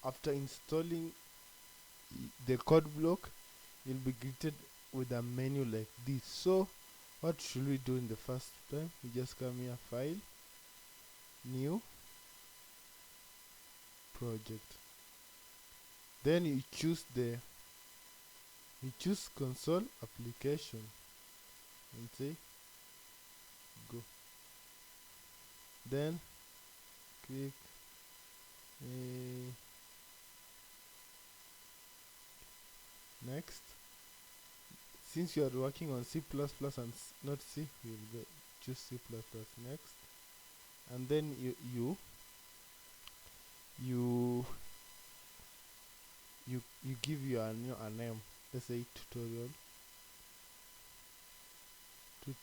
after installing the code block, you'll be greeted with a menu like this. So what should we do in the first time? We just come here, file, new project, then you choose console application and say go, then click next. Since you are working on C++ and not C, we will go choose C++ next, and then you give your new a name. Let's say tutorial tut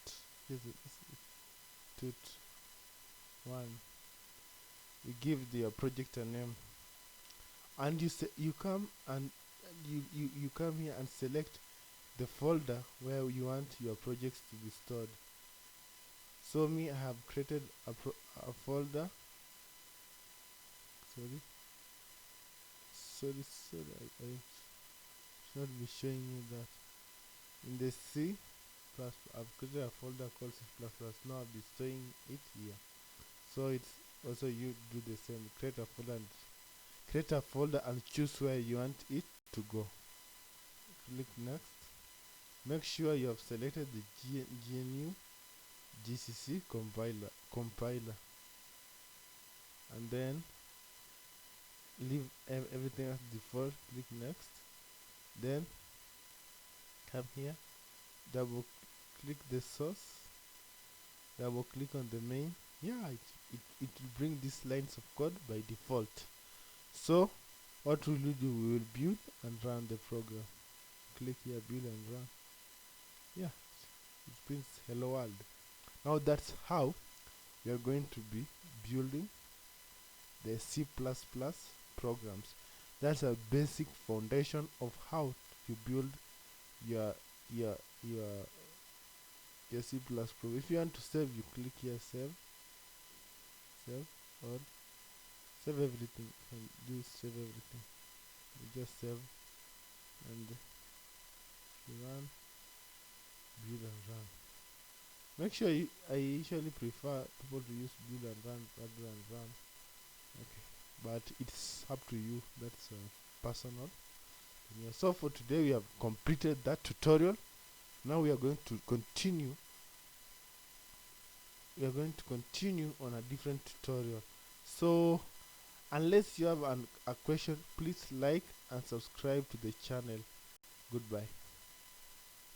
1. You give your project a name, and you come and you come here and select the folder where you want your projects to be stored. So me, I have created a folder. Sorry, I should not be showing you that. In the C++, I've created a folder called C++. Now I'll be storing it here. So it's also you do the same. Create a folder and choose where you want it to go. Click next. Make sure you have selected the GNU GCC compiler, and then leave everything as default. Click next. Then come here, double click the source, double click on the main. Yeah, it will bring these lines of code by default. So what will we do? We will build and run the program. Click here, build and run. Yeah, it brings hello world. Now that's how we are going to be building the C++ programs. That's a basic foundation of how you build your C++ program. If you want to save, you click here, save, or save everything. And do save everything. You just save and run, build and run. Make sure I usually prefer people to use build and run rather than run. Okay, but it's up to you. That's personal. Yeah, so for today we have completed that tutorial. Now we are going to continue. We are going to continue on a different tutorial. So unless you have a question, please like and subscribe to the channel. Goodbye.